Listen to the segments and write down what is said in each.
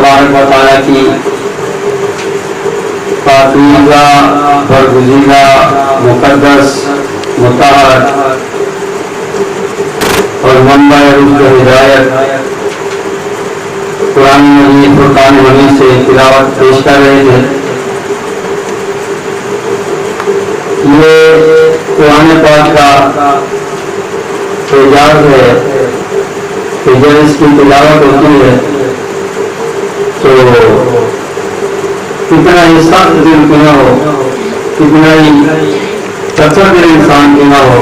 तबारक व तआला की पाकीज़ा बरगुज़ीदा मुक़द्दस मुतहर और मंबा रुश्द हिदायत कुरान मजीद फुरकान हमीद से तिलावत पेश कर रहे थे। ये कुरान पाक का एजाज़ है कि जब इसकी तिलावत होती है तो कितना ही सख्त दिल क्यों न हो, कितना ही कच्चा दिल इंसान क्यों न हो,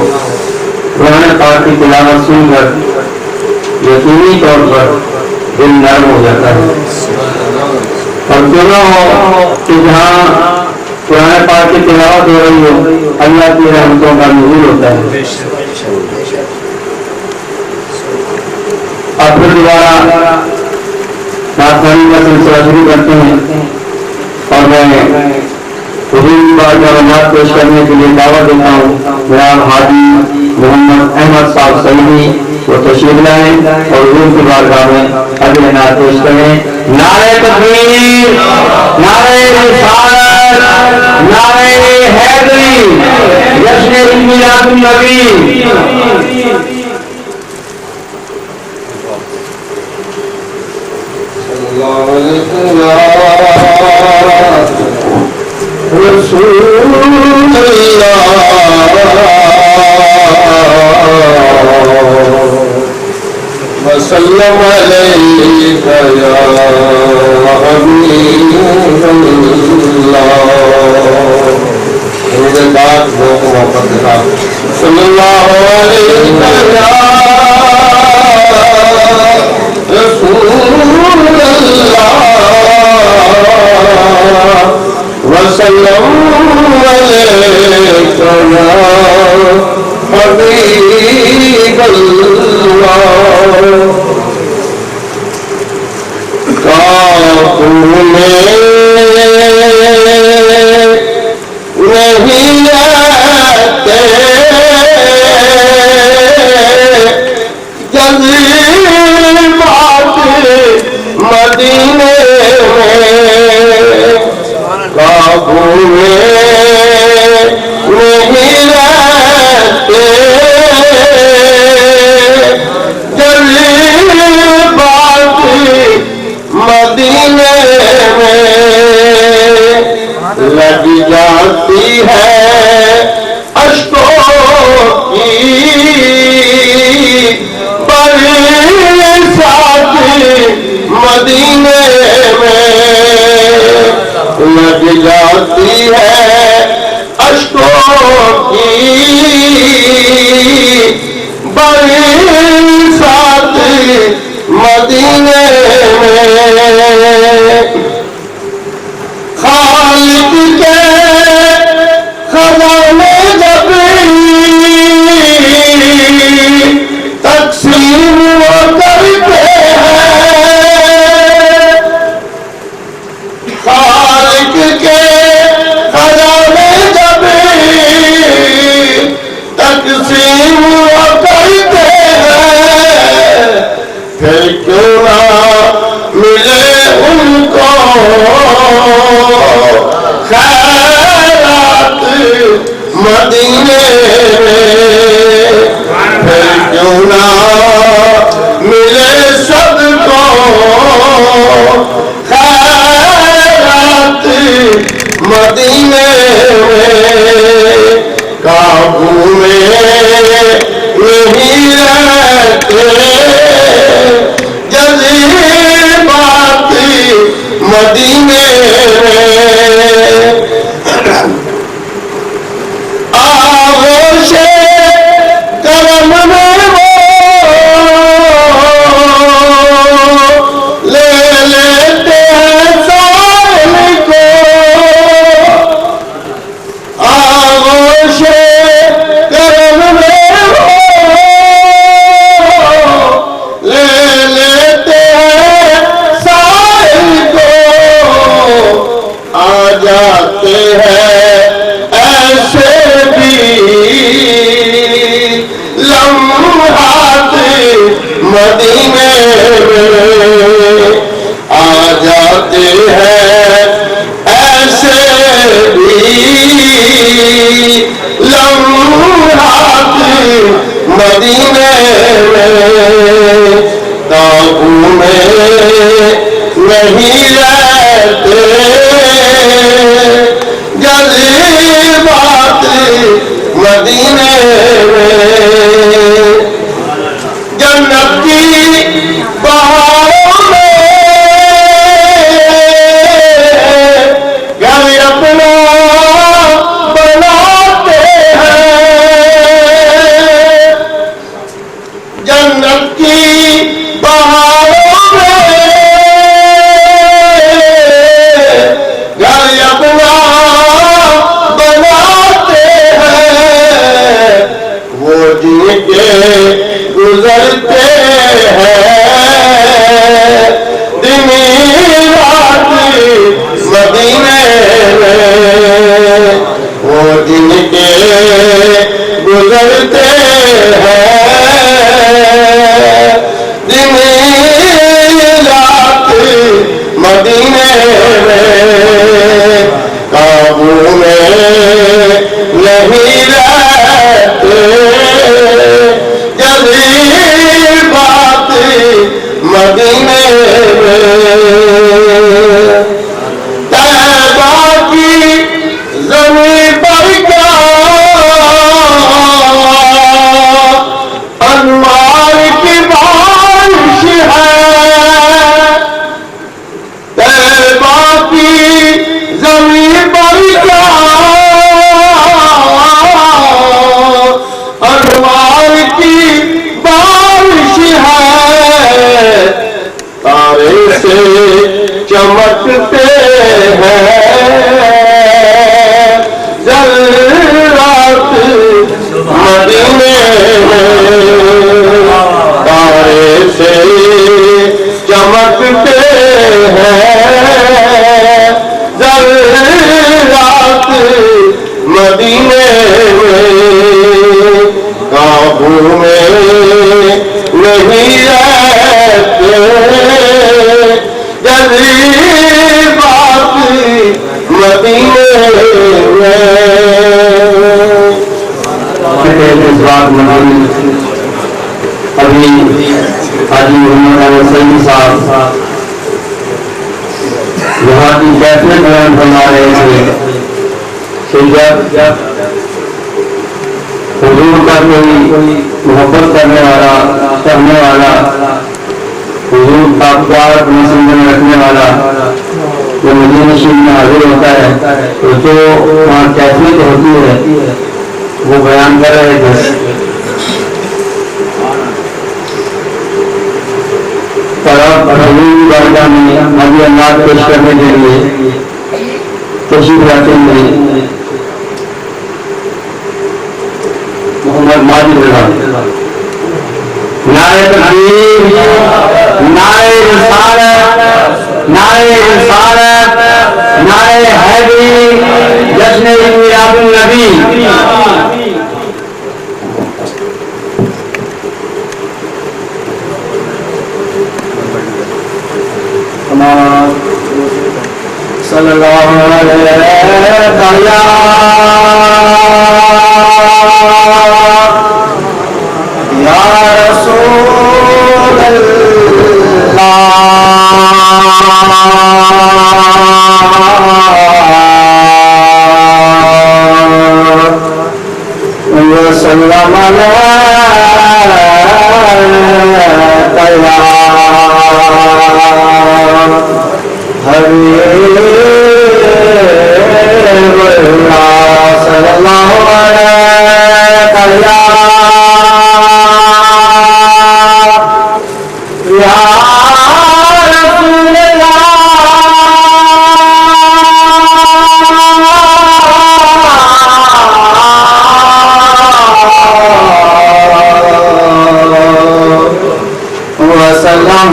कुरान पाक की तिलावत सुनकर यकीनी तौर पर दिल नर्म हो जाता है। और क्यों न हो कि जहाँ कुरान पाक की तिलावत हो रही हो, अल्लाह की रहमतों का नुज़ूल होता है। और फिर दोबारा नाज़रीन का सिलसिला शुरू करते हैं और मैं हुजूर बार नमाज पेश करने के लिए दावत देता हूँ। जनाब हाजी मोहम्मद अहमद साहब सईदी वो तशरीफ लाएं और हुजूर की बारगाह में अगले नात पेश करें। नारे तकबीर, नारे रिसालत, नारे हैदरी, जश्न मिलादुन नबी। वसल्लम अलैका या हबीबल्लाह। मेरे बात बहुत मोहब्बत था। सल्लल्लाहु अलैहि वसल्लम अलैका या हबीबल्लाह। काबू में नहीं आते जज़्बात मदीने में, काबू में नहीं रहते जज़्बात मदीने में। लग जाती है अश्कों की बरसात मदीने में, लग जाती है अश्कों की बरसात मदीने में। खालिद के खजाने जब तकसीम वो करते हैं, खालिद के खजाने जब तकसीम वो करते हैं, फिर क्यों ना मिले उनको खैरात मदीने में, फिर क्यों ना मिले सबको खैरात मदीने में। काबू में नहीं रहते जज़्बात मदीने में। आगोशे करम में वो ले लेते हैं साहिल को, आगोशे करम में वो ले लेते हैं साहिल को। नहीं रहते जज्बात मदीने में। जन्नत की बहारों में घर अपना बनाते हैं। जन्नत की बहारों में घर अपना बनाते हैं। वो जिनके गुजरते हैं दिन रात मदीने में। वो जिनके गुजरते हैं दिन रात मदीने में। काबू में नहीं रहते जज्बात मदीने में। तैबा की ज़मीन पर क्या अनवार की बारिश है। तैबा की ज़मीन पर क्या अनवार की बारिश है। तारे से चमकते हैं ज़र्रात मदीने में। तारे से चमकते हैं ज़र्रात मदीने में। काबू में नहीं रहते जज्बात मदीने में। अभी हाजी मोहम्मद सईद साहब यहाँ की कैफियत बयान फरमा रहे थे कि जब हुजूर का कोई मोहब्बत करने वाला करने वाला हुजूर का प्यार अपने जिंदगी में रखने वाला जो मदीना शरीफ में हाजिर होता है तो जो वहाँ कैफियत होती है वो बयान कर रहे थे। पर अब हुजूर की बारगाह में नबी अल्लाह पेश करने के लिए तशरीफ लाते हैं मोहम्मद माजिद रज़ा। नारे तकबीर, नारे रिसालत, नारे रिसालत, नारे हैदरी, जश्न मिलादुन नबी। सल्लल्लाहु अलैहि या रसूल अल्लाह व सल्लम वसल्लम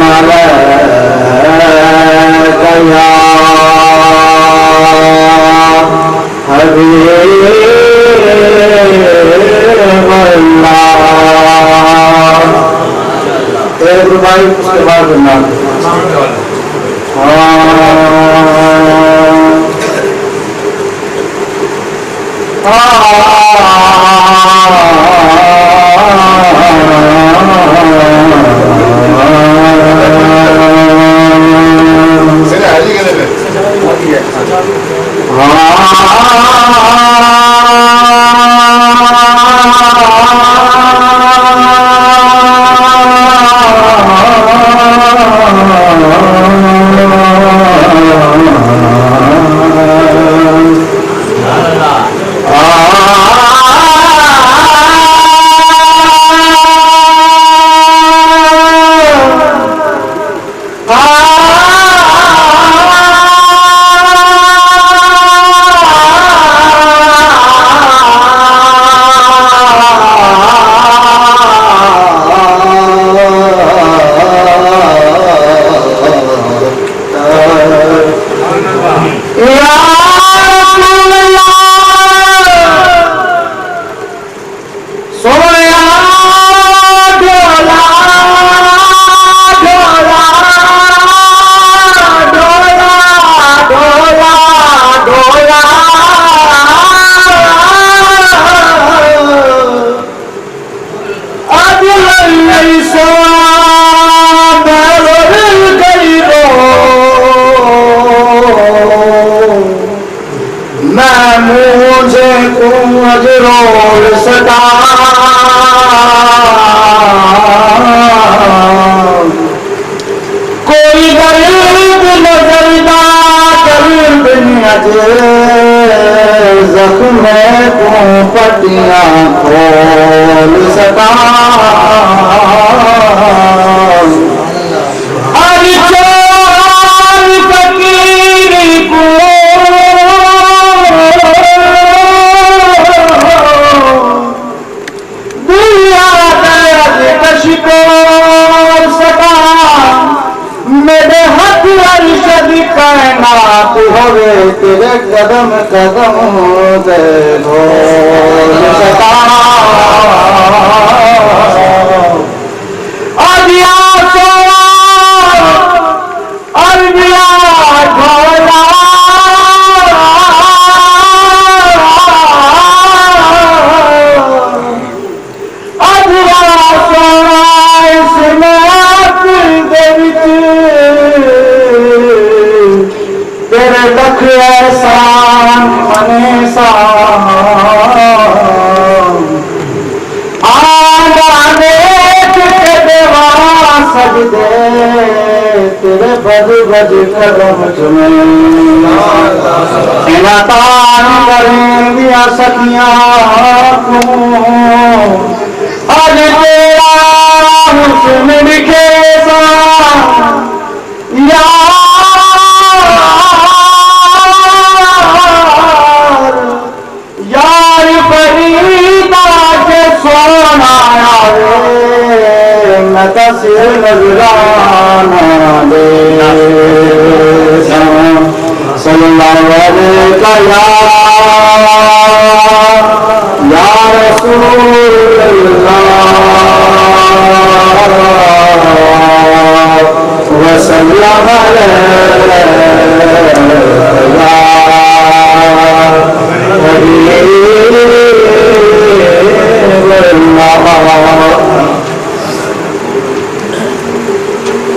मजरूर सदा कोई दर्द नजरदा दर्द अजे जख्म को पटियां खोल सका हर चार फकीर को दिया दर्द कश को सका मेरे हथ अरशद कायनात होवे तेरे कदम कदम दे ढोल सका अदिया सोना अरबिया ढोला अदिया सोना इसमात दे विच तेरे लख एहसान मने आने के देवा सजदे तेरे बज बज कदम चुमे तान करें दिया सखियां तू अज तेरा हुस्न दिखे सा यार फरीदा के सोना मैं तस्वीर नजराना दे सल्लल्लाहु अलैहि या रसूल अल्लाह वसल्लम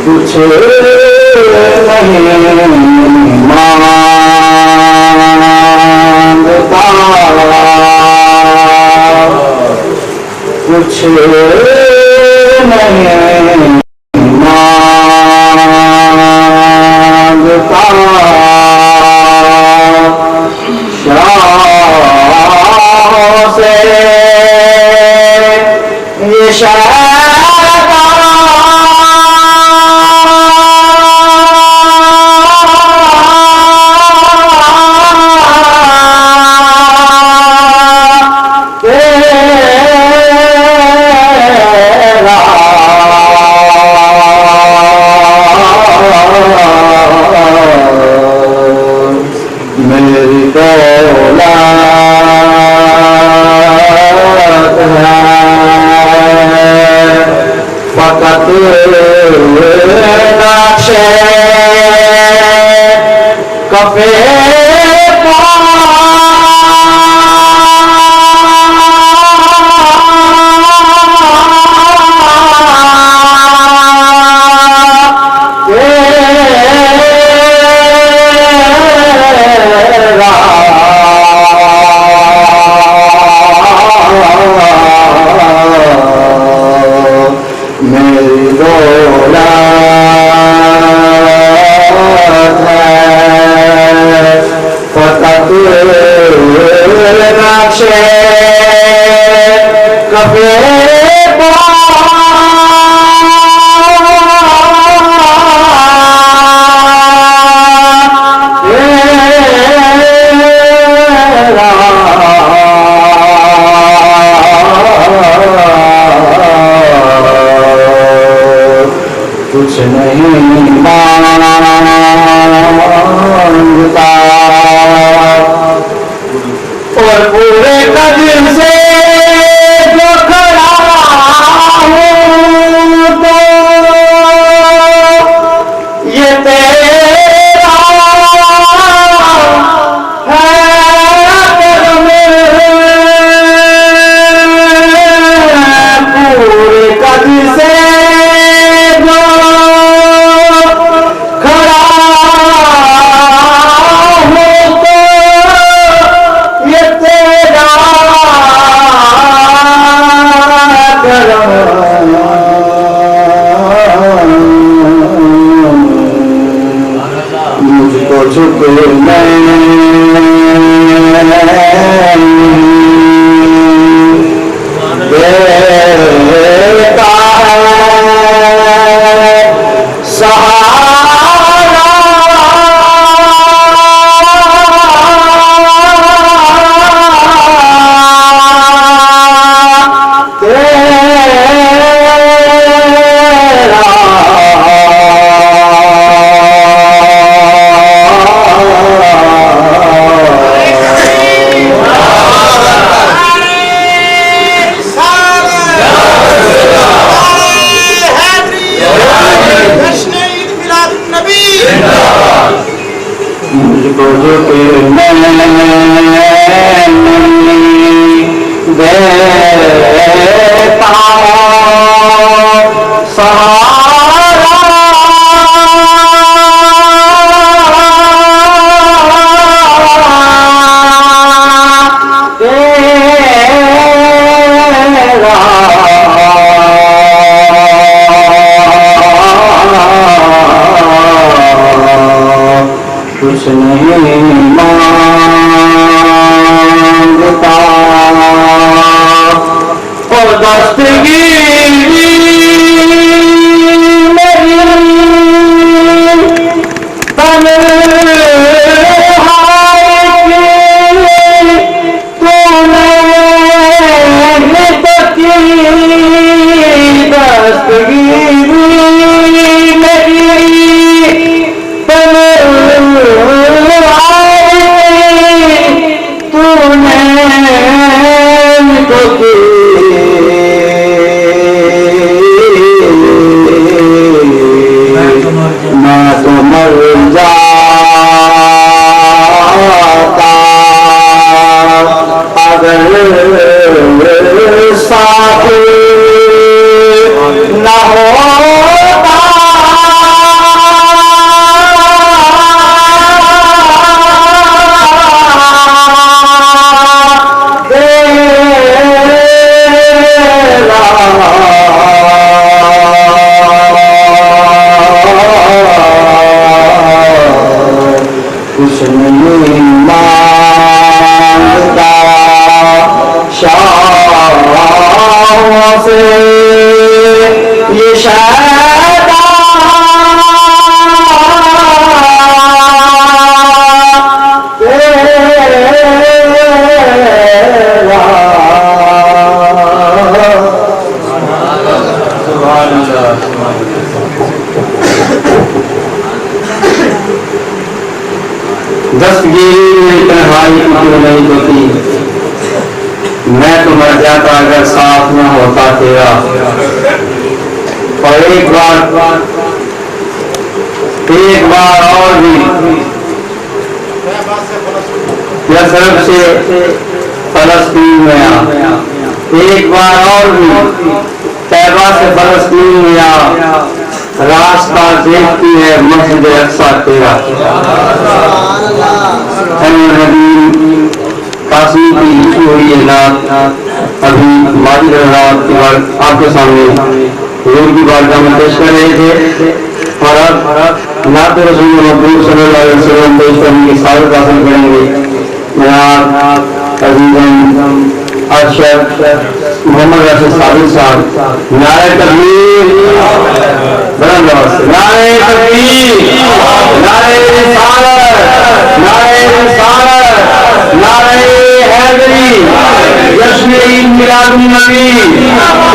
कुछ नहीं मांगता कुछ नहीं मांगता शाह से ये कफे मेरी दौलत है फकत नक्शे कफे कुछ नहीं मांगता और पूरे कदर से जो खड़ा हूँ तो ये तेरा है करम पूरे कदर से मुझको झुके देता है सहारा मुझको जो देता सहारा तेरा कुछ नहीं मांगता और दस्तगीरी मेरी तन्हाई तूने निपटी दस्तगीरी मेरी मैं तो मर जाता अगर साथ न होता कुछ नहीं मांगता शाहों से ये दस्तगीरी तन्हाई क्यों नहीं होती मैं तो मर जाता अगर साथ न होता तेरा और एक बार और भी यशरफ से फलस्तीन में आ एक बार और भी तैबा से फलस्तीन में आ रास्ता देखती है मस्जिद अक्सा तेरा काशी की लिखी हुई है नात अभी माजी रात के बाद आपके सामने रोज की बारगाह में पेश कर रहे थे और अब नात रसूल महबूब सल्लल्लाहु अलैहि वसल्लम पेश करने की सादत हासिल करेंगे। जनाब अजीजम अरशद मोहम्मद राशिद साबिक साहब नारे तकबीर बुलंद आवाज से नारे तकबीर नारे रिसालत नारे रिसालत नारे हैदरी जश्न ईद मिलाद नबी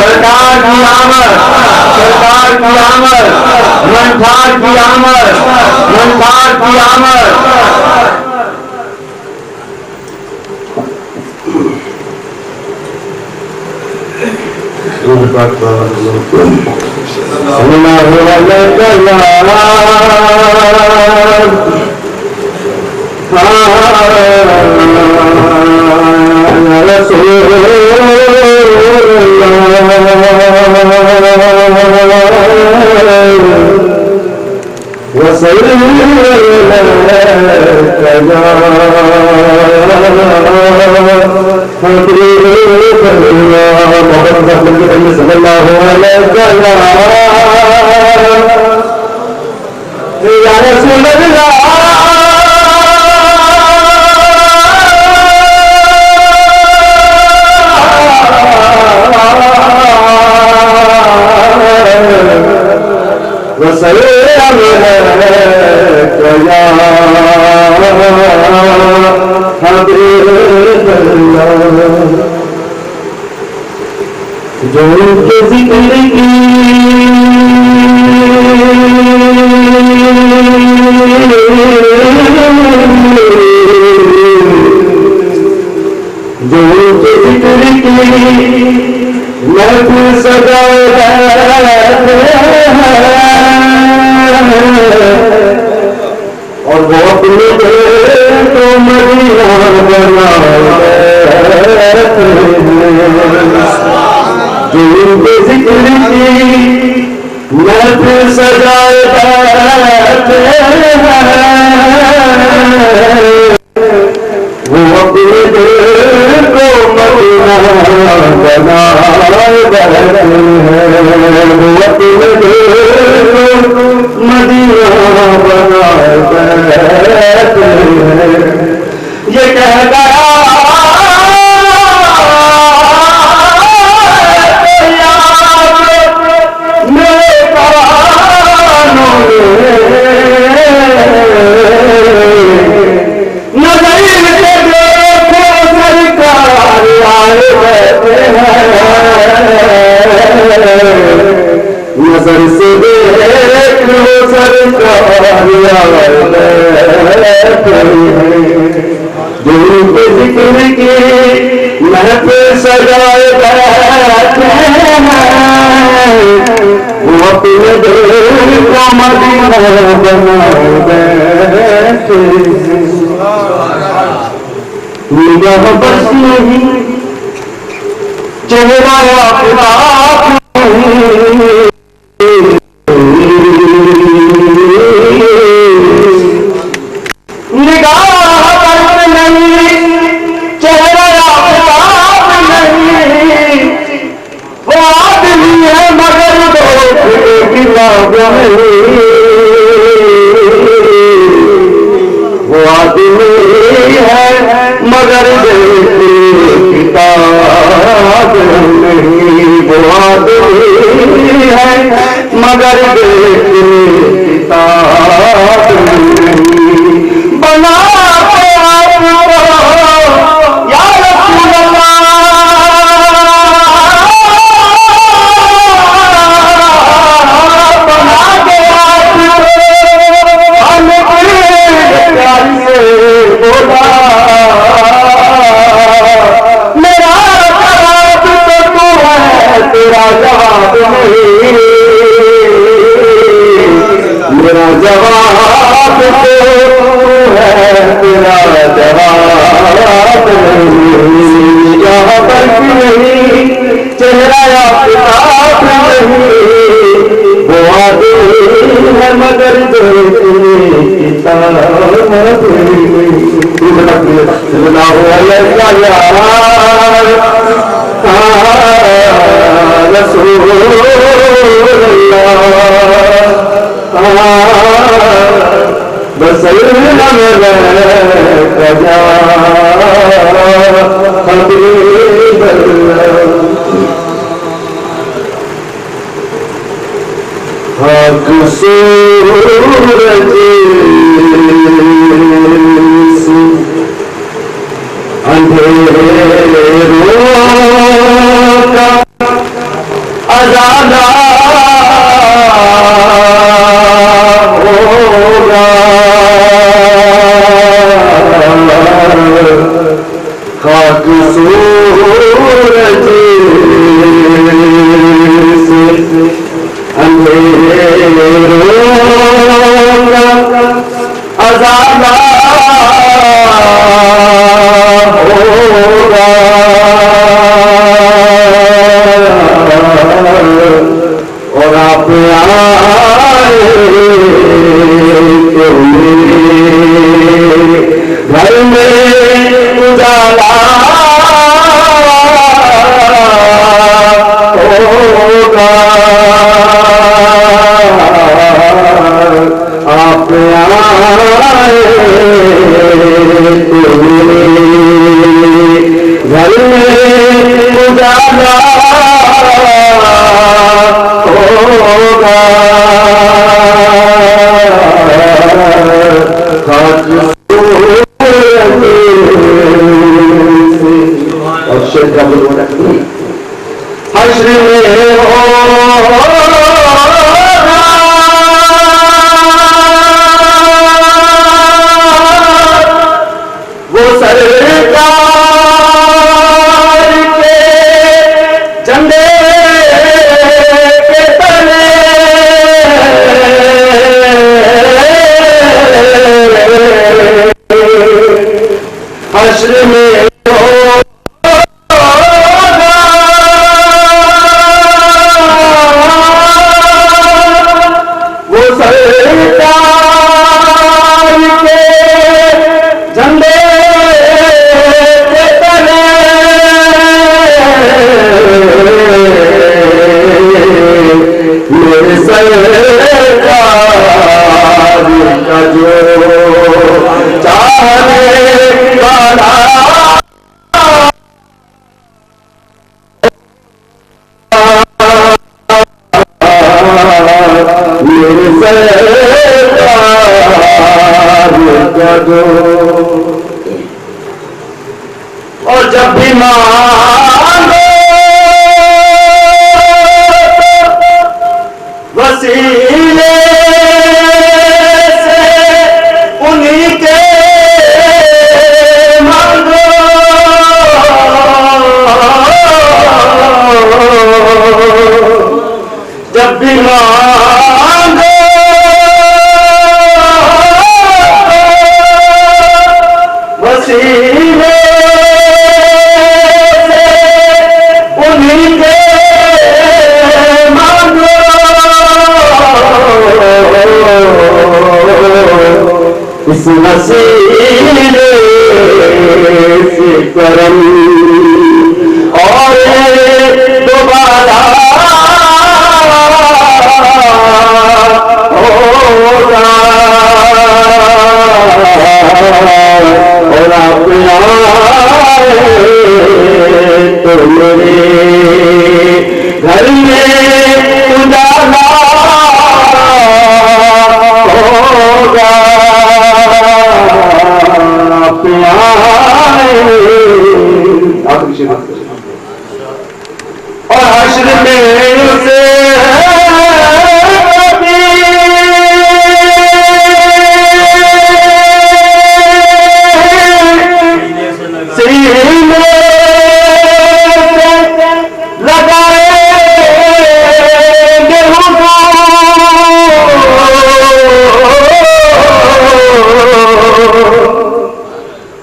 सरकार की आमद मनठार की आमद या रसूल अल्लाह वसल्लम जो उनके जिक्र की जो उनके जिक्र की महफिल सजाए और वो अपने को मदीना बनाए जो उनके जिक्र की महफिल सजाए वो अपने को मदीना बनाए वो अपने को मदीना बनाए ये कह गया नजर से देख लो सरकार जो उनके जिक्र की महफिल सजाए बैठे वो अपने दिल को मदीना बनाए बैठे निगाह बस नहीं चेहरा अपना वो आदमी है मगर किताब नहीं वो आदमी है मगर किताब नहीं बना मेरा जवाब तो है तेरा जवाब नहीं यहाँ पर नहीं चेहरा किताब नहीं वो आदमी है मगर किताब बस हक सूरज अंधेरों का अजाना होगा खाक सूरज से अंधेरों का अजाना होगा और आप आए तो घर में उजाला होगा आप आए तो घर में उजाला होगा और शेर का बोल रखी हश्र में वो सरकार के झंडे के तले हश्र में वो सरकार के झंडे के तले मेरे सरकार का जो चाहने वाला मेरे सरकार का जो और जब भी मांगो वसीले से उन्हीं के मांगो जब भी मांगो वसीले से उन्हीं के मांगो इस वसीले से करम और दोबारा होगा और आप आए तो मेरे घर में उजाला होगा आप आए और हश्र में उसे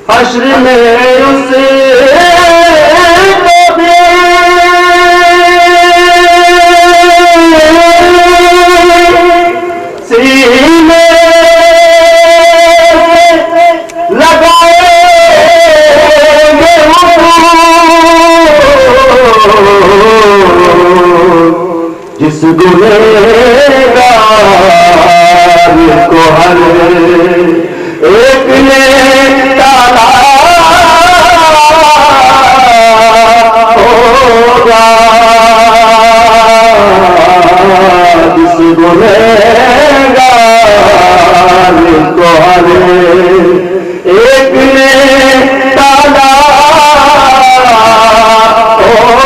हश्र में उसे सीने लगाएंगे जिस गुनहगार को हर एक ने ताला होगा जिस गुनहगार को हर एक ने ताला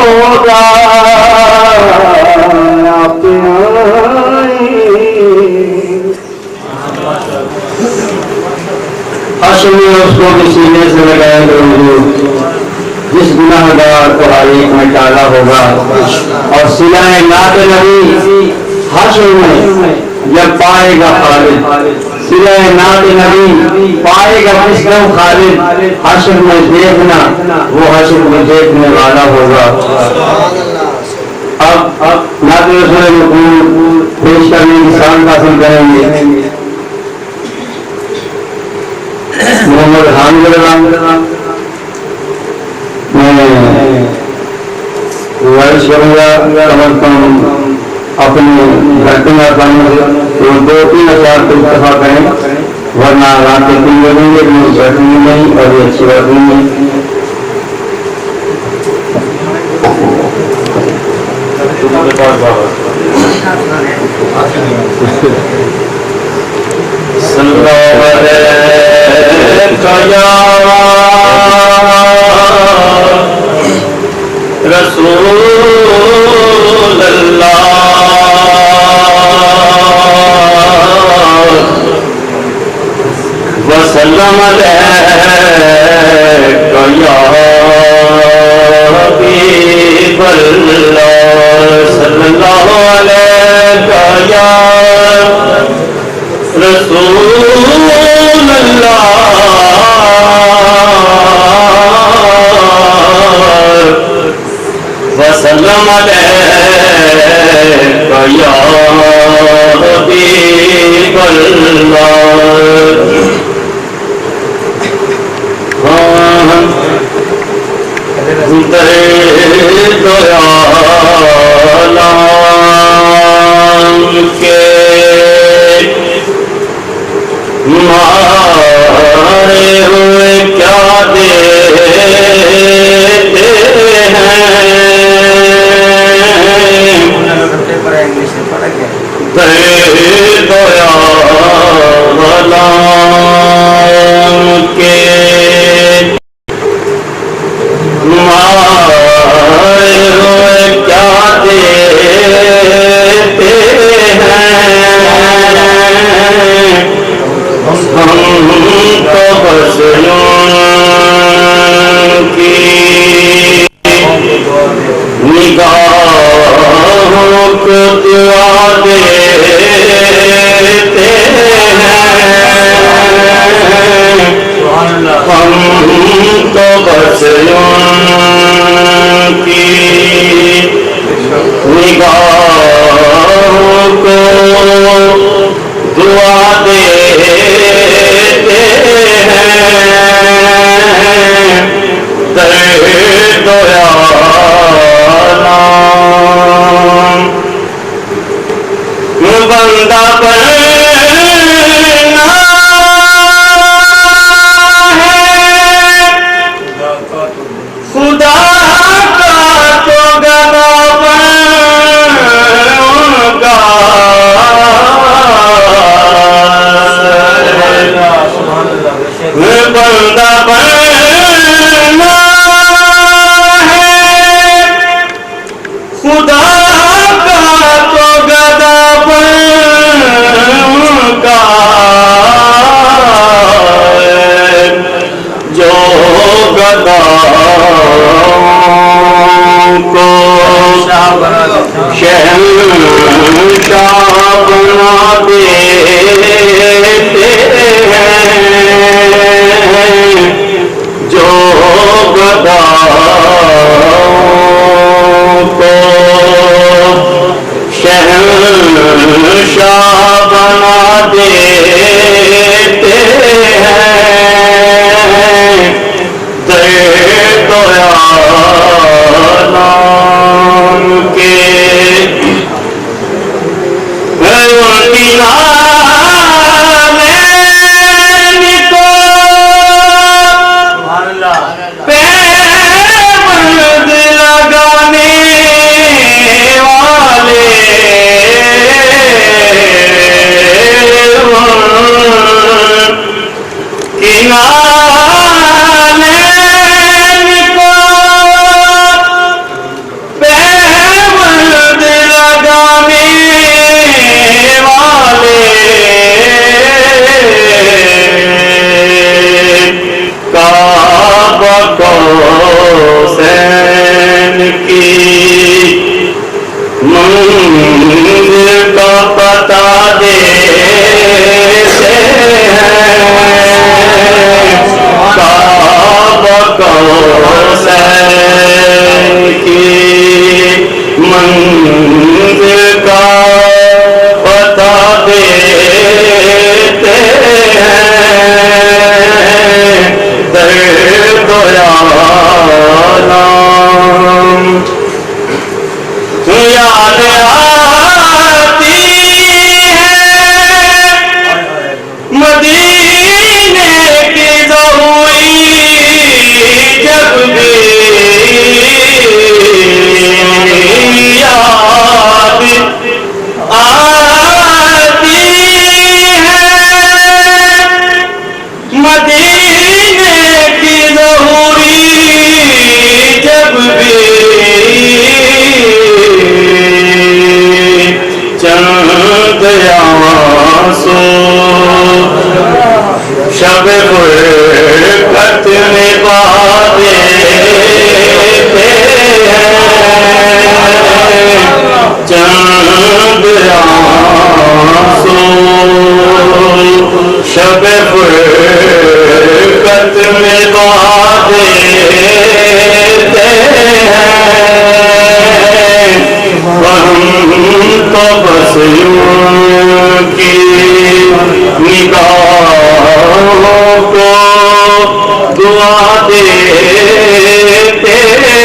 होगा आप हश्र में उसको भी सीने से लगाया करूंगी जिस गुनाहगार को हर एक में डाला होगा और सिलाए नाते नबी हश्र में जब पाएगा खालिद सिलाए नाते नबी पाएगा जिसको खालिद हश्र में देखना वो हश्र में देखने वाला होगा। अब नाते रसूल पेश करने की शान हासिल करेंगे मोहम्मद हामिद मैं गुजारिश करूंगा कम अज कम अपने घटना पानी तो 2-3 हजार तो इस्तेफा करें वरना रात के 3 बजेंगे बैठेंगे नहीं और ये अच्छी बात नहीं है। सल्लल्लाहु अलैहि या रसूल अल्लाह वसल्लम अलैका या हबीब अल्लाह सल्लल्लाहु अलैका या रसूल अल्लाह वसल्लम अलैका या हबीब अल्लाह। के मारे हुए क्या देते हैं दया के मारे हुए क्या देते हैं हम तो बस की निगाहों को दुआ देते हैं हम तो बस की निगाहों को दुआ देते हैं दर्द बंदा बनना है खुदा का तो गदा बनूंगा बंदा बनना है खुदा का तो गदा बनूंगा जो गदा को शहंशाह बना देते हैं जो गदा को शहंशाह बना देते हैं दर्द आलम के उनकी नालैन को पैबंद लगाने वाले की नालैन को पैबंद लगाने वाले काबा कौसैन की मंजिल का पता देते हैं भी चंद आंसू शब फुरकत में बातें चंद आंसू शब फुरकत में बातें हम तो बस यूं की निगाहों को दुआ देते हैं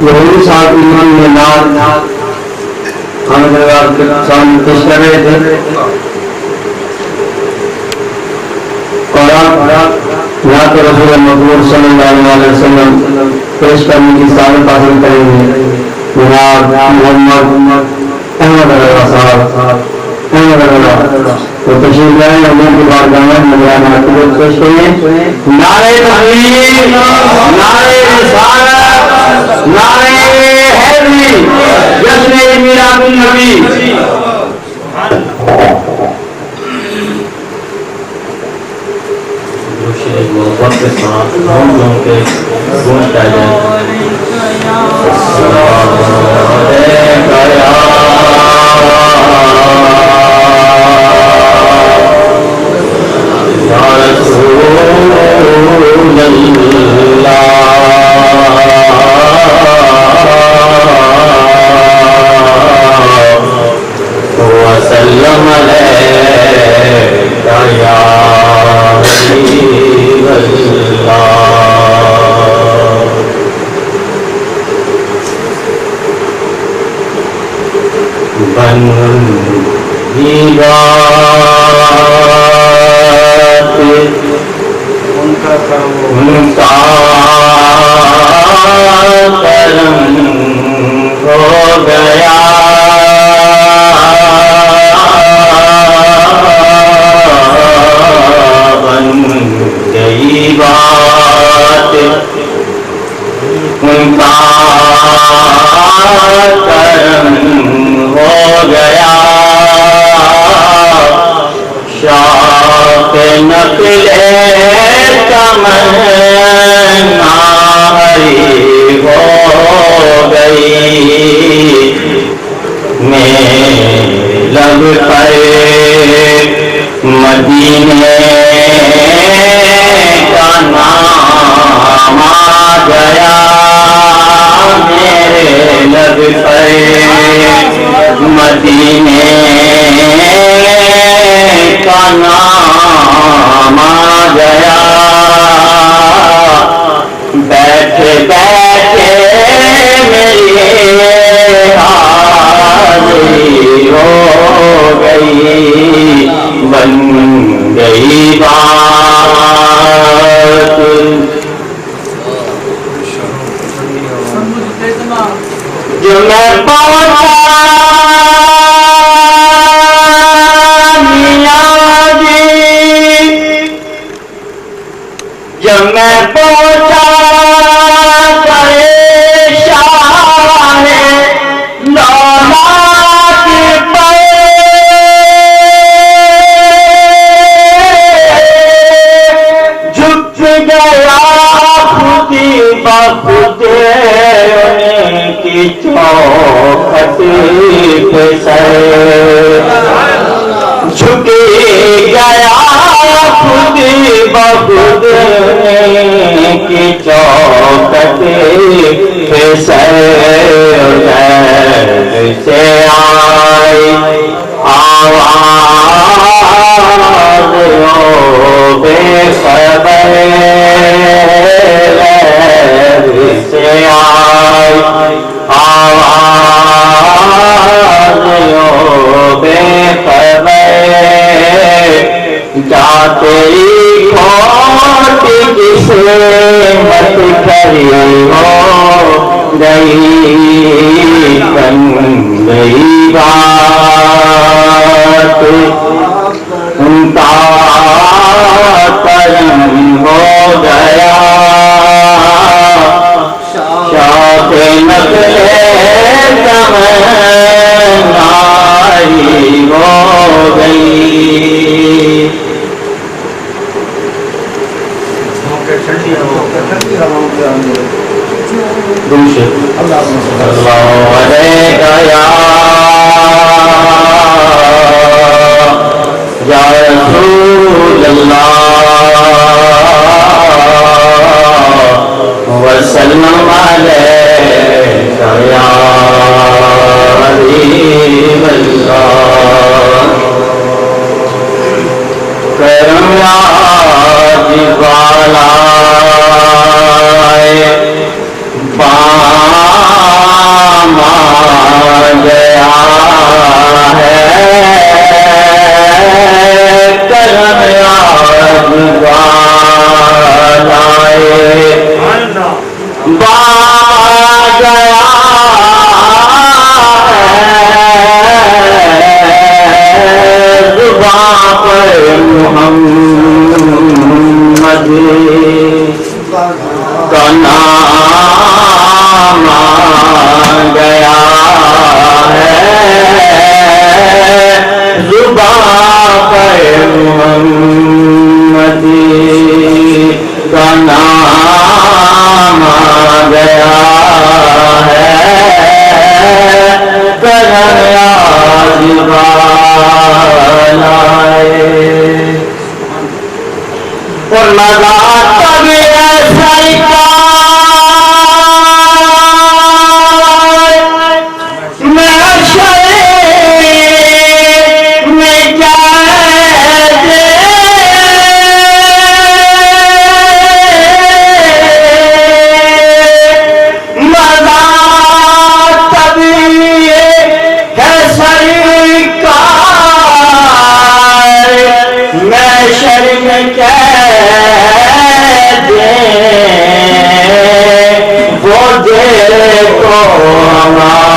यही साथ ईमान में नाद हम दरबार के सामने पेश कर रहे थे और आप यहाँ तो रसूल मकबूल सल्लल्लाहु अलैहि वसल्लम पेश करने की सादत हासिल करेंगे। जनाब मोहम्मद अहमद अल्लाह साहब अहमद अल्लाह तो तशरीफ लाए उनकी बारगाह में मौलाना मकबूल पेश करें। नारे तकबीर, नारे रिसालत, नारे हैदरी, जश्न मिलादुन नबी। मोहब्बत के साथ हम लोगों के गुण गाए उनका करम हो गया बन गई बात उनका करम हो गया शाह नकले तमन्ना हरी हो गई मैं लब पर मदीने का नाम आ गया मेरे लब पर मदीने का नाम आ गया बैठे बैठे मेरी हाज़री हो गई बन गई बात जो मैं पहुंचा जब मैं पहुंचा परेशान लौलाद पर झुक गया खुदी बखुद उनकी चौखट पे सर झुक गया खुद बखुद की चौखट पे सर से आई आवाज़ ओ बेखबर से आई आवाज़ ओ बेखबर जाते खोट जिसे मत करी हो गई बन गई बात करमराज वाला पामा गया है, करमराज वाला बा गया मोहम्मद का नाम आ गया है, जुबां पर मोहम्मद का नाम आ गया है, करमराज और लगा तब ऐसा मैं शरीर में क्या मजा तभी है शरीर का, मैं शरीर में क्या वो देखो हमारा